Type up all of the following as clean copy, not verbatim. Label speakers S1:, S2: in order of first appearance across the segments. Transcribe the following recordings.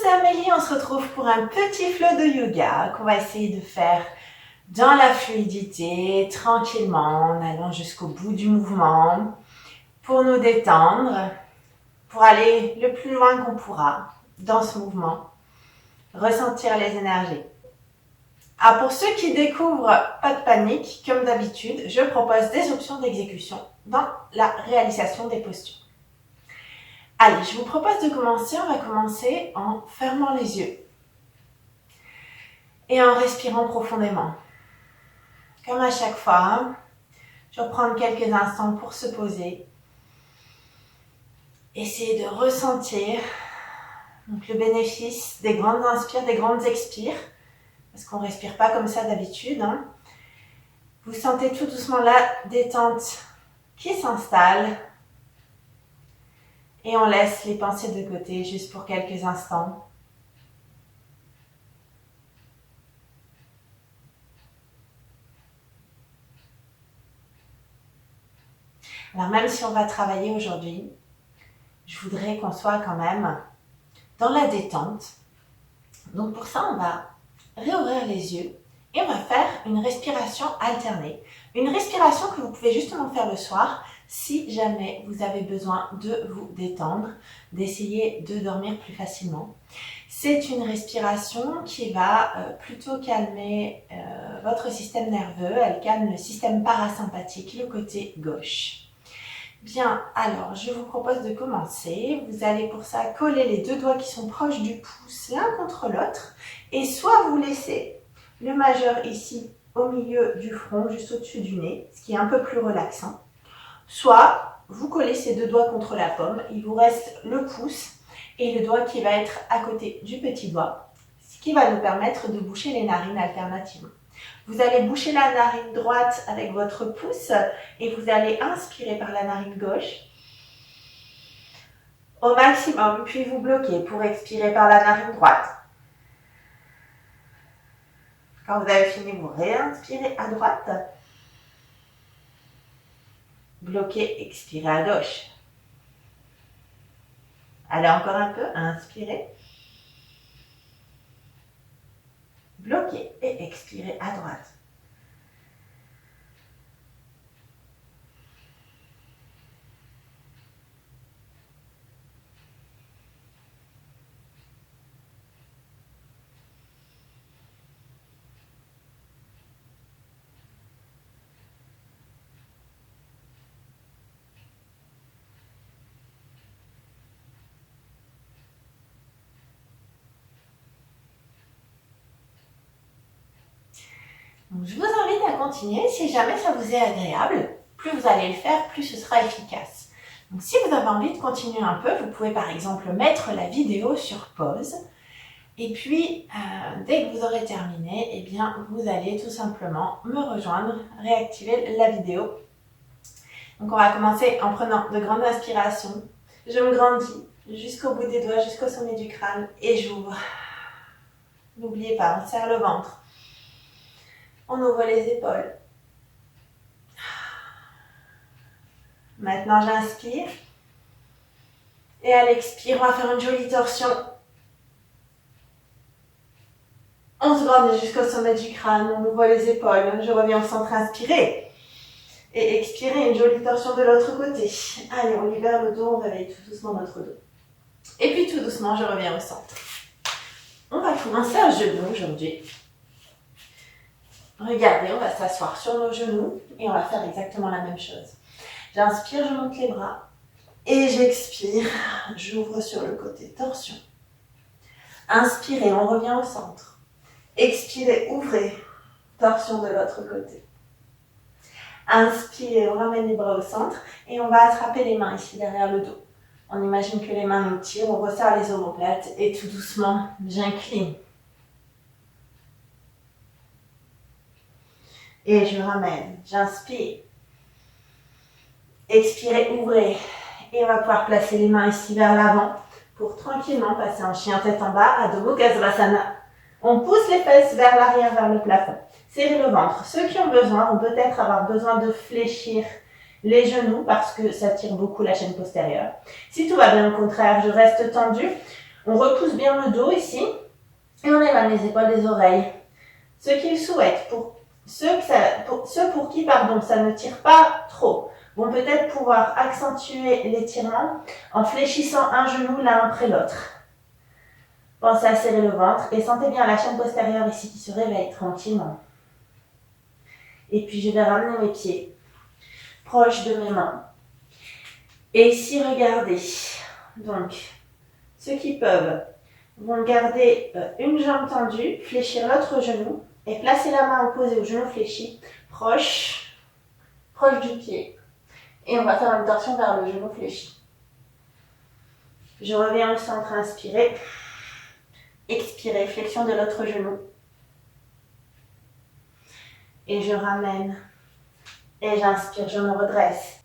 S1: c'est Amélie, on se retrouve pour un petit flow de yoga qu'on va essayer de faire dans la fluidité, tranquillement, en allant jusqu'au bout du mouvement, pour nous détendre, pour aller le plus loin qu'on pourra dans ce mouvement, ressentir les énergies. Alors pour ceux qui découvrent, pas de panique, comme d'habitude, je propose des options d'exécution dans la réalisation des postures. Allez, je vous propose de commencer. On va commencer en fermant les yeux et en respirant profondément. Comme à chaque fois, je vais prendre quelques instants pour se poser. Essayez de ressentir donc, le bénéfice des grandes inspires, des grandes expires, parce qu'on ne respire pas comme ça d'habitude. Vous sentez tout doucement la détente qui s'installe. Et on laisse les pensées de côté juste pour quelques instants. Alors même si on va travailler aujourd'hui, je voudrais qu'on soit quand même dans la détente. Donc pour ça, on va réouvrir les yeux et on va faire une respiration alternée. Une respiration que vous pouvez justement faire le soir si jamais vous avez besoin de vous détendre, d'essayer de dormir plus facilement. C'est une respiration qui va plutôt calmer votre système nerveux. Elle calme le système parasympathique, le côté gauche. Bien, alors je vous propose de commencer. Vous allez pour ça coller les deux doigts qui sont proches du pouce l'un contre l'autre. Et soit vous laissez le majeur ici au milieu du front, juste au-dessus du nez, ce qui est un peu plus relaxant. Soit vous collez ces deux doigts contre la paume, il vous reste le pouce et le doigt qui va être à côté du petit doigt, ce qui va nous permettre de boucher les narines alternativement. Vous allez boucher la narine droite avec votre pouce et vous allez inspirer par la narine gauche au maximum, puis vous bloquez pour expirer par la narine droite. Quand vous avez fini, vous réinspirez à droite. Bloquez, expirez à gauche. Allez encore un peu, inspirez. Bloquez et expirez à droite. Donc, je vous invite à continuer. Si jamais ça vous est agréable, plus vous allez le faire, plus ce sera efficace. Donc, si vous avez envie de continuer un peu, vous pouvez par exemple mettre la vidéo sur pause. Et puis, dès que vous aurez terminé, eh bien, vous allez tout simplement me rejoindre, réactiver la vidéo. Donc, on va commencer en prenant de grandes inspirations. Je me grandis jusqu'au bout des doigts, jusqu'au sommet du crâne et j'ouvre. N'oubliez pas, on serre le ventre. On ouvre les épaules. Maintenant, j'inspire. Et à l'expire, on va faire une jolie torsion. On se grandit jusqu'au sommet du crâne. On ouvre les épaules. Je reviens au centre, inspirez. Et expirez, une jolie torsion de l'autre côté. Allez, on libère le dos, on réveille tout doucement notre dos. Et puis tout doucement, je reviens au centre. On va commencer à genoux aujourd'hui. Regardez, on va s'asseoir sur nos genoux et on va faire exactement la même chose. J'inspire, je monte les bras et j'expire, j'ouvre sur le côté, torsion. Inspirez, on revient au centre. Expirez, ouvrez, torsion de l'autre côté. Inspirez, on ramène les bras au centre et on va attraper les mains ici derrière le dos. On imagine que les mains nous tirent, on resserre les omoplates et tout doucement, j'incline. Et je ramène, j'inspire. Expirez, ouvrez. Et on va pouvoir placer les mains ici vers l'avant pour tranquillement passer en chien tête en bas, Adho Mukha Svanasana. On pousse les fesses vers l'arrière, vers le plafond. Serrez le ventre. Ceux qui ont besoin vont peut-être avoir besoin de fléchir les genoux parce que ça tire beaucoup la chaîne postérieure. Si tout va bien, au contraire, je reste tendue. On repousse bien le dos ici et on éloigne les épaules des oreilles. Ce qu'ils souhaitent, pour ceux pour qui ça ne tire pas trop, vont peut-être pouvoir accentuer l'étirement en fléchissant un genou l'un après l'autre. Pensez à serrer le ventre et sentez bien la chaîne postérieure ici qui se réveille tranquillement. Et puis je vais ramener mes pieds proches de mes mains. Et ici, regardez. Donc, ceux qui peuvent vont garder une jambe tendue, fléchir l'autre genou et placer la main opposée au genou fléchi, proche du pied. Et on va faire une torsion vers le genou fléchi. Je reviens au centre, inspirez. Expirez, flexion de l'autre genou. Et je ramène. Et j'inspire, je me redresse.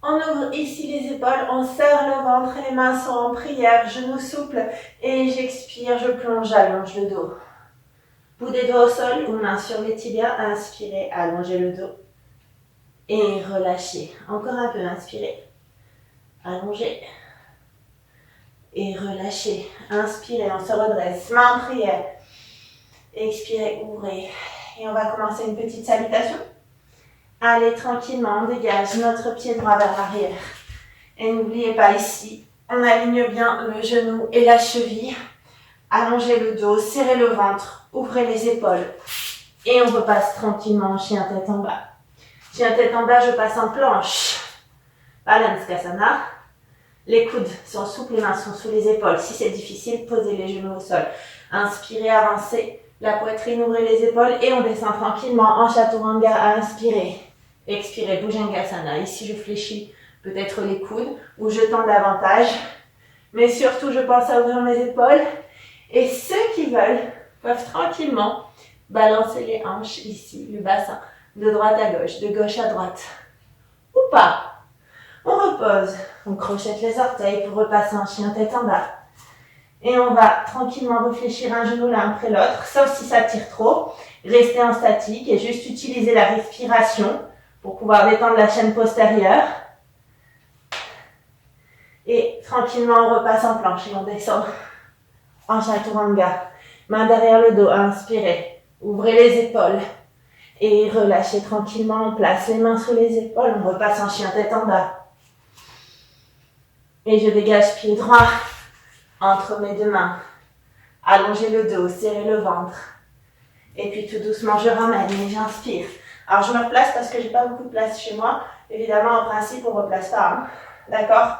S1: On ouvre ici les épaules, on serre le ventre, les mains sont en prière, genoux souples. Et j'expire, je plonge, j'allonge le dos. Bout des doigts au sol ou main sur les tibias, inspirez, allongez le dos. Et relâchez. Encore un peu, inspirez. Allongez. Et relâchez. Inspirez, on se redresse. Main en prière. Expirez, ouvrez. Et on va commencer une petite salutation. Allez, tranquillement, on dégage notre pied droit vers l'arrière. Et n'oubliez pas ici, on aligne bien le genou et la cheville. Allongez le dos, serrez le ventre, ouvrez les épaules. Et on repasse tranquillement en chien tête en bas. Chien tête en bas, je passe en planche. Balanskasana. Les coudes sont souples, les mains sont sous les épaules. Si c'est difficile, posez les genoux au sol. Inspirez, avancez. La poitrine, ouvrez les épaules et on descend tranquillement en Chaturanga. Inspirez. Expirez, Bhujangasana. Ici, je fléchis peut-être les coudes ou je tends davantage. Mais surtout, je pense à ouvrir mes épaules. Et ceux qui veulent peuvent tranquillement balancer les hanches ici, le bassin, de droite à gauche, de gauche à droite. Ou pas. On repose. On crochette les orteils pour repasser en chien tête en bas. Et on va tranquillement réfléchir un genou l'un après l'autre, sauf si ça tire trop. Restez en statique et juste utiliser la respiration pour pouvoir détendre la chaîne postérieure. Et tranquillement, on repasse en planche et on descend en Chaturanga. Main derrière le dos, inspirez. Ouvrez les épaules et relâchez tranquillement. On place les mains sous les épaules, on repasse en chien tête en bas. Et je dégage pied droit entre mes deux mains. Allongez le dos, serrez le ventre. Et puis tout doucement, je ramène et j'inspire. Alors je me replace parce que j'ai pas beaucoup de place chez moi. Évidemment, en principe, on ne replace pas. Hein. D'accord ?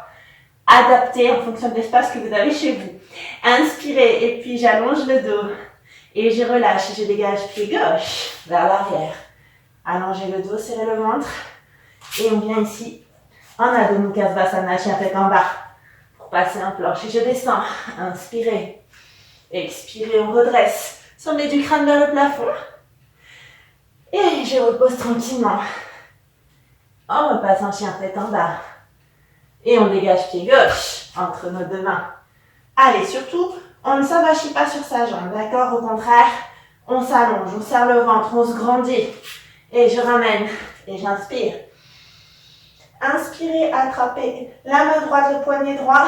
S1: Adaptez en fonction de l'espace que vous avez chez vous. Inspirez et puis j'allonge le dos. Et je relâche, je dégage pied gauche vers l'arrière. Allongez le dos, serrez le ventre. Et on vient ici en Adho Mukha Svanasana, chien tête en bas. Pour passer en planche. Et je descends. Inspirez. Expirez, on redresse. Sommet du crâne vers le plafond. Et je repose tranquillement. On repasse en chien tête en bas. Et on dégage pied gauche entre nos deux mains. Allez, surtout, on ne s'avachit pas sur sa jambe, d'accord? Au contraire, on s'allonge, on serre le ventre, on se grandit. Et je ramène et j'inspire. Inspirez, attrapez la main droite, le poignet droit,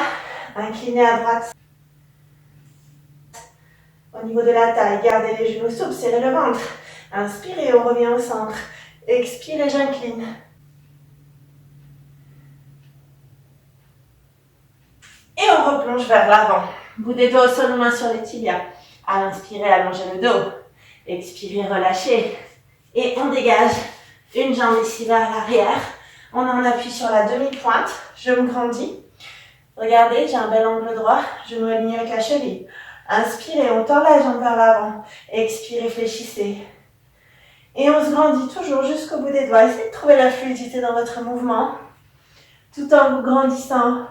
S1: inclinez à droite. Au niveau de la taille, gardez les genoux souples, serrez le ventre. Inspirez, on revient au centre. Expirez, j'incline. Et on replonge vers l'avant. Bout des doigts au sol, main sur les tibias. À l'inspirer, allongez le dos. Expirez, relâchez. Et on dégage une jambe ici vers l'arrière. On en appuie sur la demi-pointe. Je me grandis. Regardez, j'ai un bel angle droit. Je me aligne avec la cheville. Inspirez, on tend la jambe vers l'avant. Expirez, fléchissez. Et on se grandit toujours jusqu'au bout des doigts. Essayez de trouver la fluidité dans votre mouvement. Tout en vous grandissant.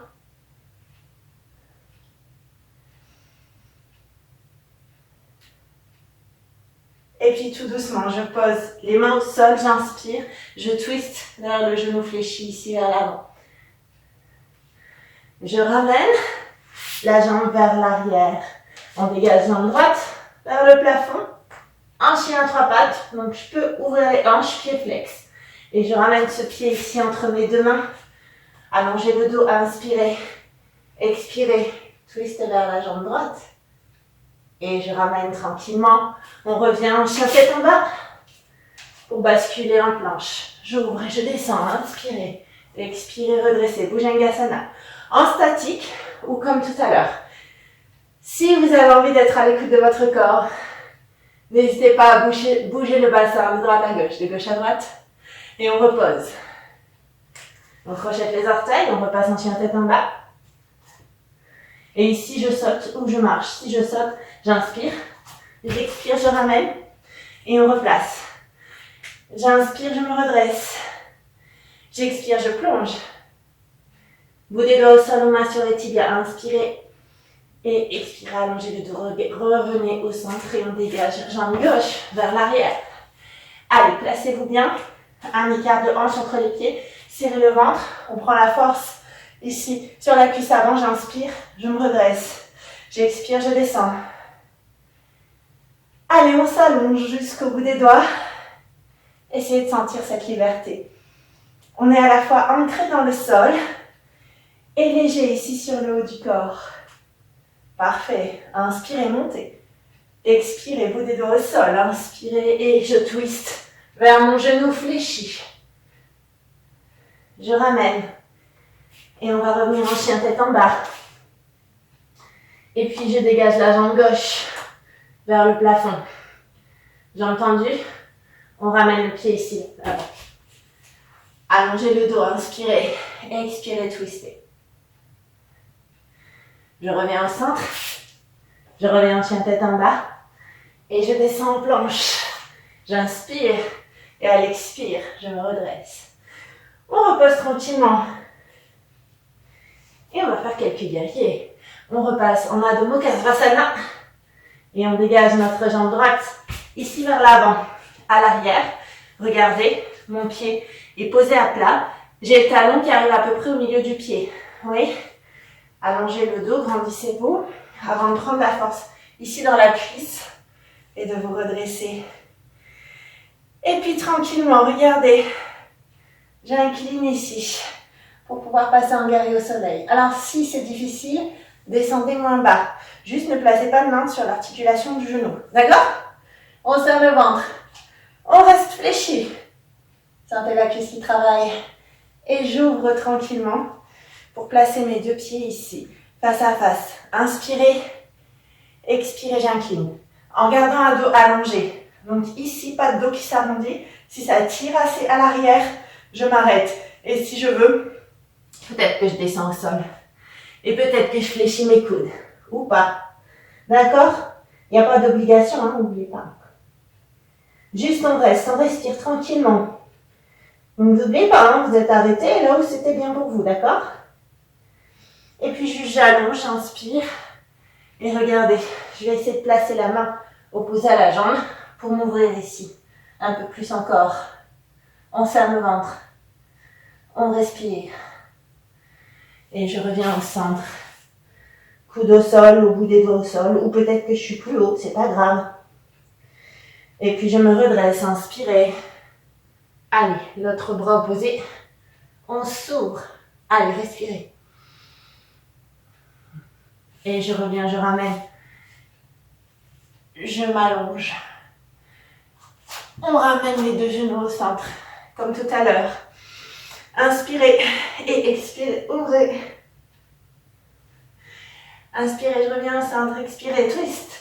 S1: Et puis tout doucement, je pose les mains au sol, j'inspire, je twist vers le genou fléchi ici vers l'avant. Je ramène la jambe vers l'arrière. On dégage jambe droite vers le plafond. Un chien à trois pattes, donc je peux ouvrir les hanches, pied flex. Et je ramène ce pied ici entre mes deux mains. Allongez le dos, inspirez. Expirez, twist vers la jambe droite. Et je ramène tranquillement. On revient en chien tête en bas pour basculer en planche. J'ouvre et je descends. Inspirez. Expirez, redressez. Bhujangasana. En statique ou comme tout à l'heure. Si vous avez envie d'être à l'écoute de votre corps, n'hésitez pas à bouger le bassin de droite à gauche, de gauche à droite. Et on repose. On crochette les orteils, on repasse en chien tête en bas. Et ici, je saute ou je marche. Si je saute, j'inspire. J'expire, je ramène. Et on replace. J'inspire, je me redresse. J'expire, je plonge. Bout des doigts au sol, on main sur les tibias. Inspirez. Et expirez, allongez le dos. Revenez au centre et on dégage. Jambe gauche vers l'arrière. Allez, placez-vous bien. Un écart de hanche entre les pieds. Serrez le ventre. On prend la force ici sur la cuisse avant. J'inspire, je me redresse. J'expire, je descends. Allez, on s'allonge jusqu'au bout des doigts. Essayez de sentir cette liberté. On est à la fois ancré dans le sol et léger ici sur le haut du corps. Parfait. Inspirez, montez. Expirez, bout des doigts au sol. Inspirez et je twist vers mon genou fléchi. Je ramène. Et on va revenir en chien tête en bas. Et puis je dégage la jambe gauche vers le plafond. Jambe tendue. On ramène le pied ici. Là-bas. Allongez le dos, inspirez. Expirez, twistez. Je reviens au centre. Je reviens en chien tête en bas. Et je descends en planche. J'inspire. Et à l'expire, je me redresse. On repose tranquillement. Et on va faire quelques guerriers. On repasse en Adho Mukha Svanasana. Et on dégage notre jambe droite ici vers l'avant, à l'arrière. Regardez, mon pied est posé à plat. J'ai le talon qui arrive à peu près au milieu du pied. Oui. Allongez le dos, grandissez-vous avant de prendre la force ici dans la cuisse et de vous redresser. Et puis tranquillement, regardez. J'incline ici pour pouvoir passer en guerrier au soleil. Alors si c'est difficile, descendez moins bas. Juste ne placez pas de main sur l'articulation du genou. D'accord? On serre le ventre. On reste fléchi. Sentez la cuisse qui travaille. Et j'ouvre tranquillement pour placer mes deux pieds ici, face à face. Inspirez, expirez, j'incline. En gardant un dos allongé. Donc ici, pas de dos qui s'arrondit. Si ça tire assez à l'arrière, je m'arrête. Et si je veux, peut-être que je descends au sol. Et peut-être que je fléchis mes coudes. Ou pas. D'accord? Il n'y a pas d'obligation, hein, n'oubliez pas. Juste on reste, on respire tranquillement. Donc n'oubliez pas, hein, vous êtes arrêté là où c'était bien pour vous, d'accord? Et puis juste j'allonge, j'inspire. Et regardez, je vais essayer de placer la main opposée à la jambe pour m'ouvrir ici. Un peu plus encore. On serre le ventre. On respire. Et je reviens au centre. Coude au sol, au bout des doigts au sol. Ou peut-être que je suis plus haut, c'est pas grave. Et puis je me redresse, inspirez. Allez, l'autre bras opposé. On s'ouvre. Allez, respirez. Et je reviens, je ramène. Je m'allonge. On ramène les deux genoux au centre, comme tout à l'heure. Inspirez et expirez, ouvrez. Inspirez, je reviens au centre, expirez, twist.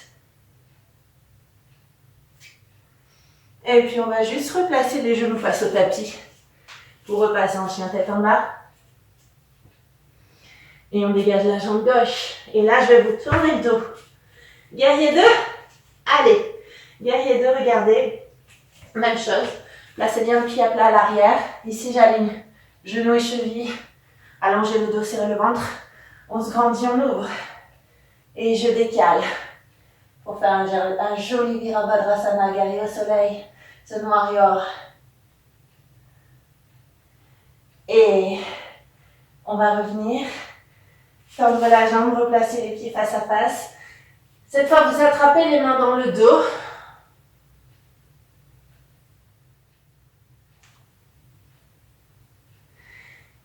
S1: Et puis on va juste replacer les genoux face au tapis pour repasser en chien tête en bas. Et on dégage la jambe gauche. Et là, je vais vous tourner le dos. Guerrier 2. Allez. Guerrier 2, regardez. Même chose. Placez bien le pied à plat à l'arrière. Ici, j'aligne genoux et chevilles. Allongez le dos, serrez le ventre. On se grandit, on ouvre. Et je décale. Pour faire un joli Virabhadrasana, guerrier au soleil. Ce noir. Et on va revenir. Tendre la jambe, replacer les pieds face à face. Cette fois, vous attrapez les mains dans le dos.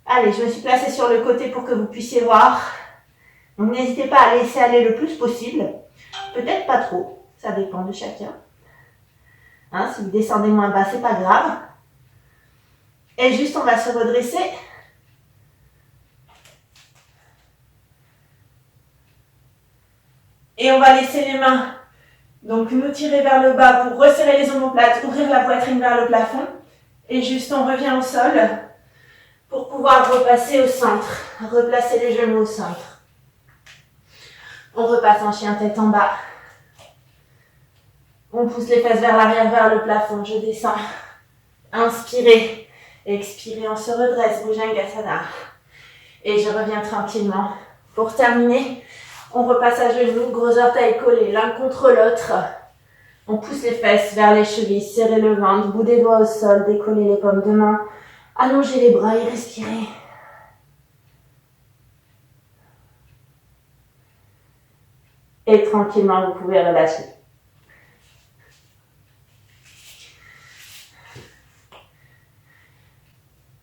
S1: Allez, je me suis placée sur le côté pour que vous puissiez voir. Donc n'hésitez pas à laisser aller le plus possible. Peut-être pas trop, ça dépend de chacun. Hein, si vous descendez moins bas, c'est pas grave. Et juste, on va se redresser. Et on va laisser les mains donc nous tirer vers le bas pour resserrer les omoplates, ouvrir la poitrine vers le plafond. Et juste, on revient au sol pour pouvoir repasser au centre, replacer les genoux au centre. On repasse en chien tête en bas. On pousse les fesses vers l'arrière, vers le plafond. Je descends. Inspirez. Expirez, on se redresse. Bhujangasana. Et je reviens tranquillement. Pour terminer, on repasse à genoux, gros orteils collés l'un contre l'autre. On pousse les fesses vers les chevilles, serrez le ventre, bout des doigts au sol, décollez les paumes de main, allongez les bras et respirez. Et tranquillement, vous pouvez relâcher.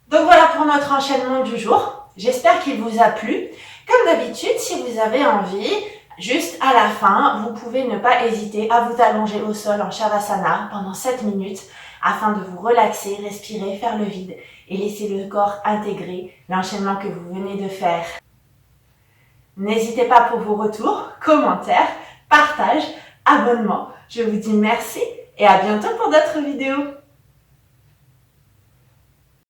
S1: Donc voilà pour notre enchaînement du jour. J'espère qu'il vous a plu. Comme d'habitude, si vous avez envie, juste à la fin, vous pouvez ne pas hésiter à vous allonger au sol en Shavasana pendant 7 minutes afin de vous relaxer, respirer, faire le vide et laisser le corps intégrer l'enchaînement que vous venez de faire. N'hésitez pas pour vos retours, commentaires, partages, abonnements. Je vous dis merci et à bientôt pour d'autres vidéos.